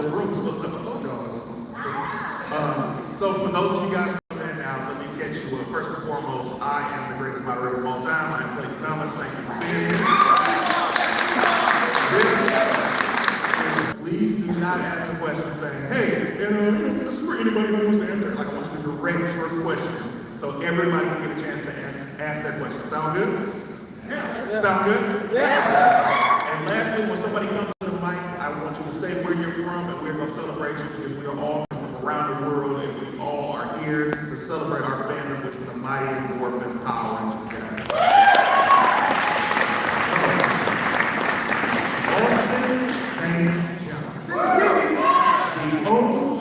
the room was filled up. I told y'all it was going to. So for those of you guys coming in now, let me catch you up. First and foremost, I am the greatest moderator of all time. I am Clayton Thomas. Thank you for being here. Please do not ask a question saying, hey, and this is for anybody who wants to answer. Like, I want you to direct your question so everybody can get a chance to ask their question. Sound good? Yeah. Sound good? Yes. And lastly, when somebody comes to the mic, I want you to say where you're from, and we're going to celebrate you because we are all from around the world, and we all are here to celebrate our fandom with the mighty Morphin Power Rangers, guys. Austin St. The OG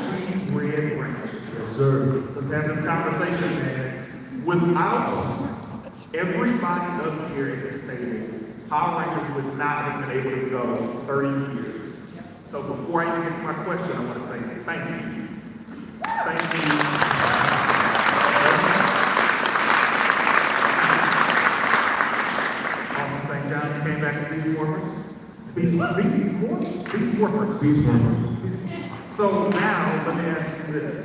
Red Ranger. Yes, sir. Let's have this conversation, man. Without everybody up here at this table, Power Rangers would not have been able to go 30 years. So before I even get to my question, I want to say thank you. Thank you. Austin St. John, you came back with Beast Morphers? Beast Morphers. So now, let me ask you this.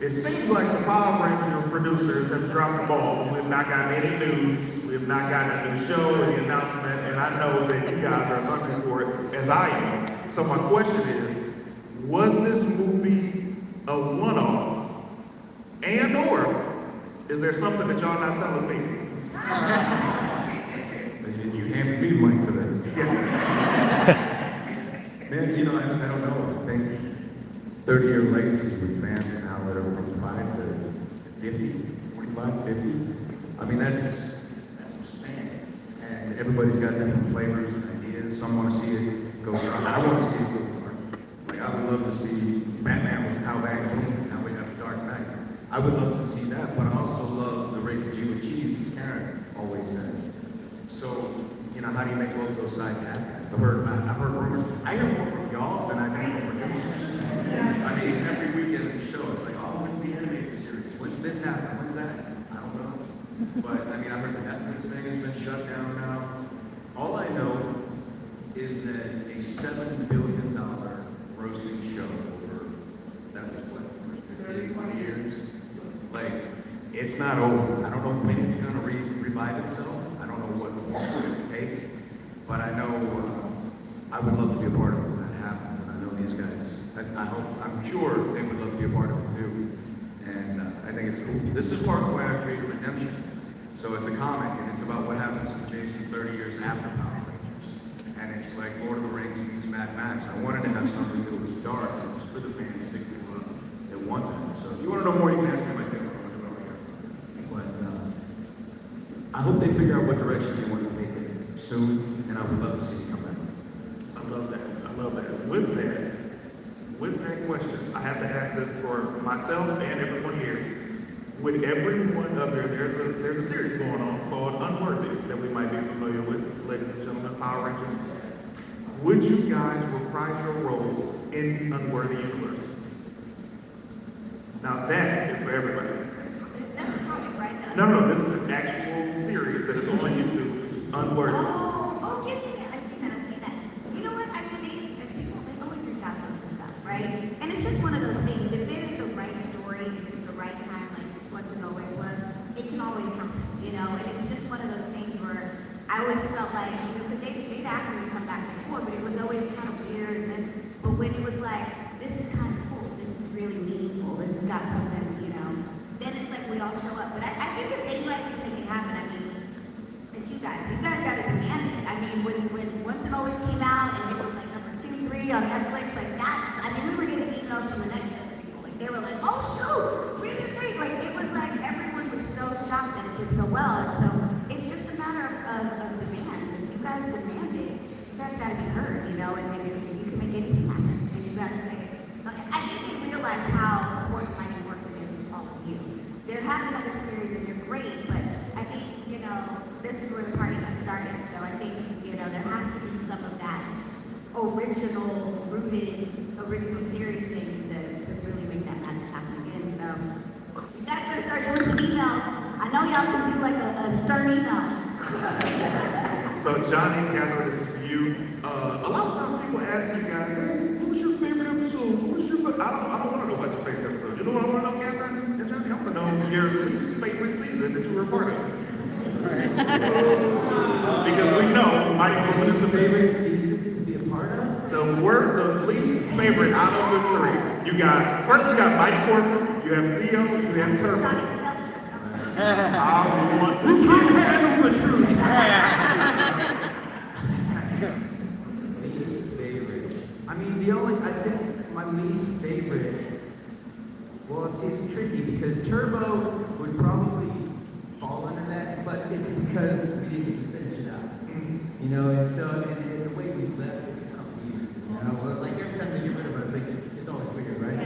It seems like the Power Ranger producers have dropped the ball. We have not gotten any news. We have not gotten a new show or the announcement, and I know that you guys are as hungry for it as I am. So my question is, was this movie a one-off? And or, is there something that y'all not telling me? You handed me the mic for this. Yes. Man, you know, I don't know. I think 30-year legacy with fans now that are from 5 to 50, 45, 50. I mean, that's some span. And everybody's got different flavors and ideas. Some want to see it go dark. I want to see it go dark. Like, I would love to see Batman was Hal Bang Boom, and now we have the Dark Knight. I would love to see that, but I also love the rated G with cheese, as Karen always says. So, you know, how do you make both those sides happen? I've heard rumors. I hear more from y'all than I do from producers. I mean, every weekend in the show, it's like, oh, when's the animated series? When's this happen? When's that? I don't know. But, I mean, I heard the Netflix thing has been shut down now. All I know is that a $7 billion grossing show over, that was what, the first 15, 20 years? Like, it's not over. I don't know when it's going to revive itself. I don't know what form it's going to take. But I know I would love to be a part of it when that happens. And I know these guys, I'm sure they would love to be a part of it too. And I think it's cool. This is part of why I created Redemption. So it's a comic, and it's about what happens to Jason 30 years after Power Rangers. And it's like Lord of the Rings meets Mad Max. I wanted to have something that was dark, and it was for the fans that want that. So if you want to know more, you can ask me my table. But I hope they figure out what direction they want to take it soon. And I would love to see you come back. I love that. With that question, I have to ask this for myself and everyone here. With everyone up there, there's a series going on called Unworthy that we might be familiar with, ladies and gentlemen, Power Rangers. Would you guys reprise your roles in the Unworthy universe? Now that is for everybody. That's a comic, right? No, this is an actual series that is on YouTube. Unworthy. Oh, yeah. I've seen that. You know what? I mean, they always reach out to us for stuff, right? And it's just one of those things. If it is the right story, if it's the right time, like Once and Always was, it can always happen, you know? And it's just one of those things where I always felt like, you know, because they'd asked me to come back before, but it was always kind of weird and this. But when it was like, this is kind of cool, this is really meaningful, this has got something, you know, then it's like we all show up. But I think if anybody can make it happen, I mean, it's you guys. You guys got to demand it. I mean, when Once and Always came out and it was like number 2, 3 on Netflix, like that, I mean, we were getting emails from the Netflix people. Like, they were like, oh, shoot, we did great. Like, it was like everyone was so shocked that it did so well. And so it's just a matter of demand. If you guys demand it, you guys got to be heard, you know, and you can make anything happen. And you got to say, I think they realize how important Mighty Morphin is to all of you. There have been other series and they're great, but I think, you know, this is where the party got started. So I think, you know, there has to be some of that original series thing to really make that magic happen again. So you guys better start doing some emails. I know y'all can do like a stern email. So Johnny, Catherine, this is for you. A lot of times people ask you guys, hey, what was your favorite Mighty Morphin is the favorite season to be a part of? The least favorite out of the three. You got Mighty Morphin, you have Zio, you have Turbo. Johnny, tell the truth. I want Who can't handle the truth? Least favorite. I mean, I think my least favorite, well, see, it's tricky because Turbo would probably fall under that, but it's because we didn't get to finish it out. You know, and so, and the way we left was kind of weird. You know, like every time they get rid of us, like, it's always weird, right?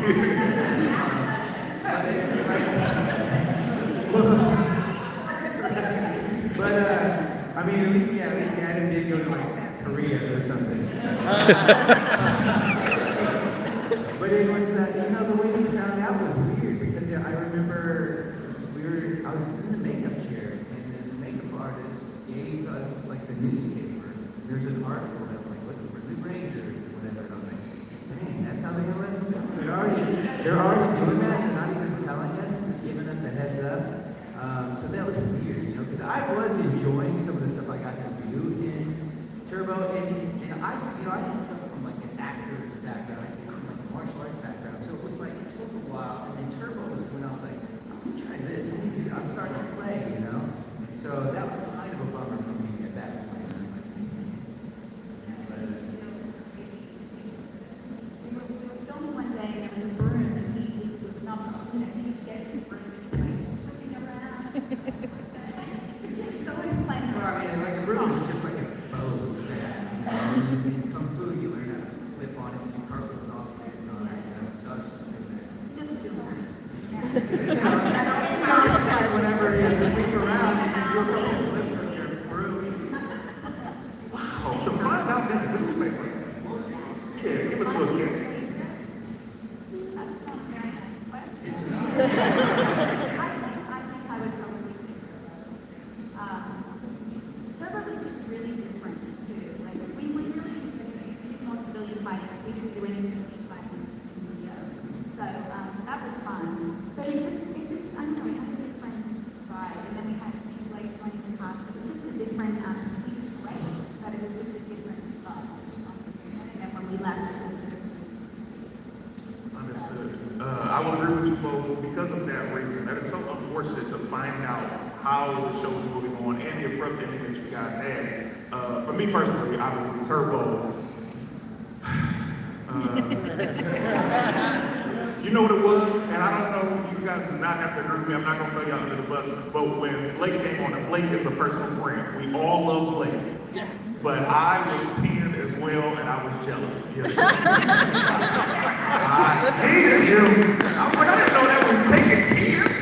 But I mean, at least Adam did go to like Korea or something. But it was, you know, the way we found out was weird because I remember I was doing the makeup chair, and then the makeup artist gave us like the newspaper. There's an article that was like looking for new Rangers or whatever, and I was like, dang, that's how they're gonna let us know. They're already doing that and not even telling us, giving us a heads up. So that was weird, you know, because I was enjoying some of the stuff I got to do in Turbo, and I didn't come from like an actor's background. I came from like a martial arts background, so it was like it took a while. And then Turbo was when I was like, I'm gonna try this. I'm starting to play, you know. And so that was kind of a bummer for me at that point. I was like, We were filming one day and there was a broom and he just gets this broom and he's like flipping around. He's always playing well, I mean, like a broom is just like a bow staff. You know? In Kung Fu, you learn how to flip on it and your carpet was off it and all that stuff. So I was just doing that. just doing it. Whenever you swing around, you just go from the flip with your broom. wow, to find out in the newspaper. Yeah, give us those games. That's not a very nice question. I think I would probably say Turbo. Turbo was just really different too. Like we really did more civilian fighting because we didn't do any civilian fighting in Zio. So that was fun. But it just I don't know, it had a different vibe. And then we had like joining the cast. It was just a different it was great, but it was just a different vibe on the season. And then when we left it was just Understood. I would agree with you both because of that reason. That is so unfortunate to find out how the show was moving on and the abrupt ending that you guys had. For me personally, obviously, Turbo. You know what it was? And I don't know, you guys do not have to agree with me. I'm not going to throw y'all under the bus. But when Blake came on, and Blake is a personal friend. We all love Blake. Yes. But I was 10 as well, and I was jealous. Yes. I hated him. I was like, I didn't know that was taking years.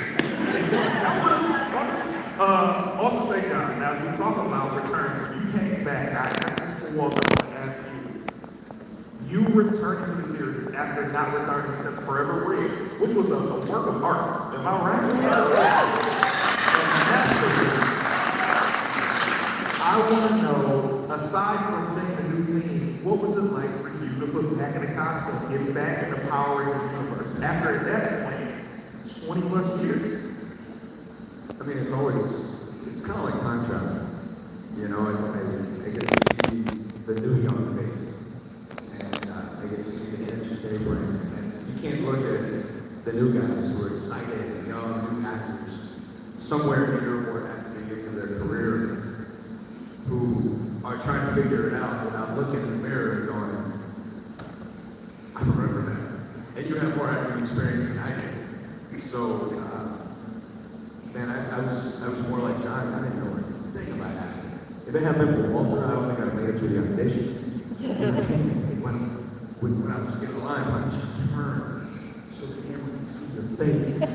Also say, John, now as we talk about returns, when you came back, I asked this for Walter, I asked you returned to the series after not returning since Forever Red, which was a work of art. Am I right? I want to know, aside from seeing the new team, what was it like for you to put back in the costume, get back in the Power Rangers universe? After at that point, 20 plus years. I mean, it's kind of like time travel. You know, I get to see the new young faces. And I get to see the energy they bring. And you can't look at the new guys who are excited and young, new actors, somewhere near or at the beginning of their career, who are trying to figure it out without looking in the mirror and going, I remember that. And you have more acting experience than I did. So, man, I was more like John. I didn't know anything about acting. If it had been for Walter, I don't think I'd have made it through the audition. When I was getting a line, why don't you turn so the camera can see your face? Just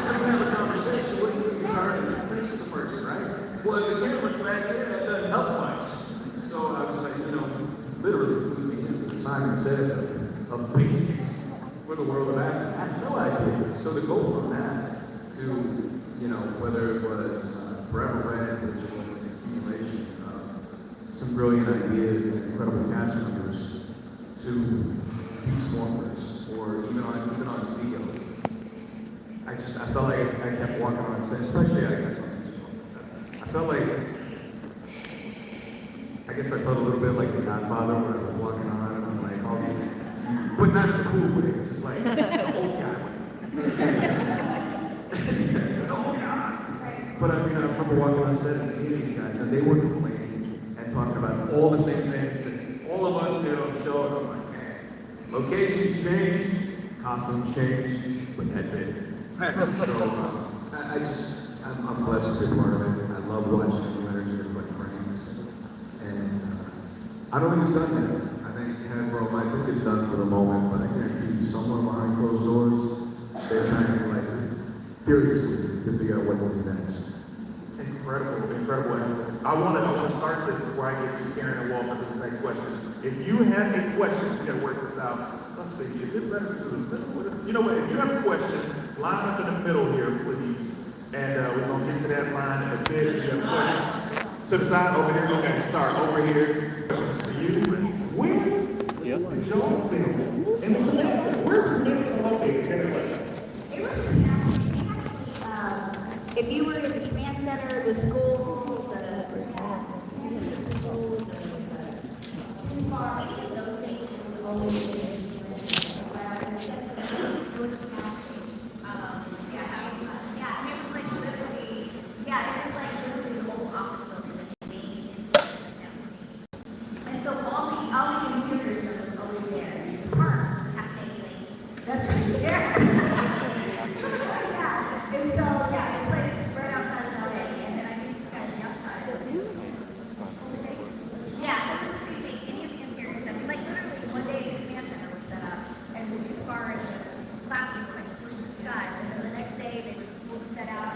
have a conversation with you, turn and face the person, right? Well, if the camera's back there, that doesn't help much. So I was like, you know, literally threw me in the Simon Says of basics for the world of acting. I had no idea. So to go from that to, you know, whether it was Forever Red, which was an accumulation of some brilliant ideas and incredible cast members, to Peace Morphers, or even on Zio. I felt like I kept walking on set, especially I guess on Peace Morphers. I felt like guess I felt a little bit like the Godfather when I was walking around and I'm like all these, but not in a cool way, just like the old guy way. The old guy. But I mean, I remember walking on set and seeing these guys, and they were complaining and talking about all the same things that all of us did on the show. And I'm like, man, locations changed, costumes changed, but that's it. So I'm blessed to be part of it. I love watching the energy everybody brings. And I don't think it's done yet. I think Hasbro might think it's done for the moment, but I guarantee you somewhere behind closed doors, they're trying like furiously to figure out what to do next. Incredible answer. I want to start this before I get to Karen and Walter to this next question. If you have a question, we got to work this out. Let's see, is it better to do it in the middle? You know what, if you have a question, line up in the middle here, please. And we're going to get to that line in a bit. If you have a question. To the side, over here. Okay, sorry, over here. Questions for you. Where did y'all film? And where's the next location? It was actually, if you were at the command center, the school, the farm, any of those things, it was always there. It was a casting. Yeah, and it was like literally, the whole office building that they made into a sound stage. And so all the interior stuff was always there. And the park, the casting, that's right there. Yeah, and so, yeah, it's like right outside of LA, and then I think you guys outside. Yeah, so it was the same thing, any of the interior stuff. Like literally one day the command center was set up, and the juice bar and the classroom were like squished to the side, and then the next day they would set out,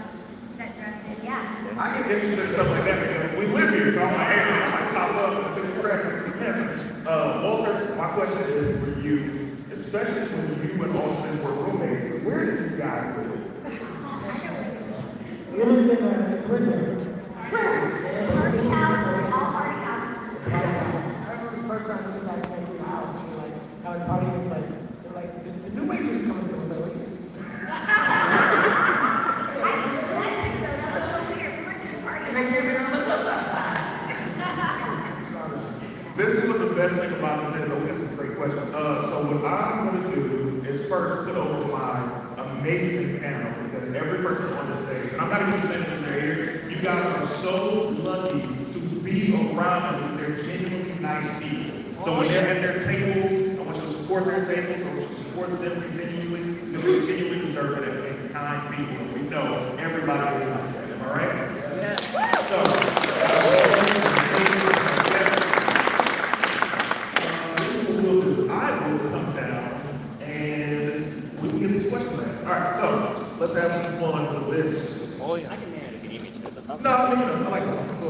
set dresses, yeah. I get interested in stuff like that because we live here, so I'm like, hey, I might pop up and sit correct. Walter, my question is for you, especially when you and Austin were roommates, where did you guys live? We lived in Clinton. Party house, all party houses. I remember the first time we guys came to the house and we were like, I was partying like the new wages coming through. I was like, I didn't mention though, that was so weird. We were to the party. and they came in on the This is what the best thing about this is. Okay, some great questions. So what I'm going to do is first put over my amazing panel because every person on the stage, and I'm not even saying that they're here, you guys are so lucky to be around them because they're genuinely nice people. So when they're at their tables, I want you to support their tables, I want you to support them continuously because they genuinely deserve it and kind people. And we know everybody is like that. Am I right? Yeah. So, I will come down and we can get these questions answered. All right, so let's have some fun with this. Oh, yeah. I can manage if you need me to. No, I mean, I like this.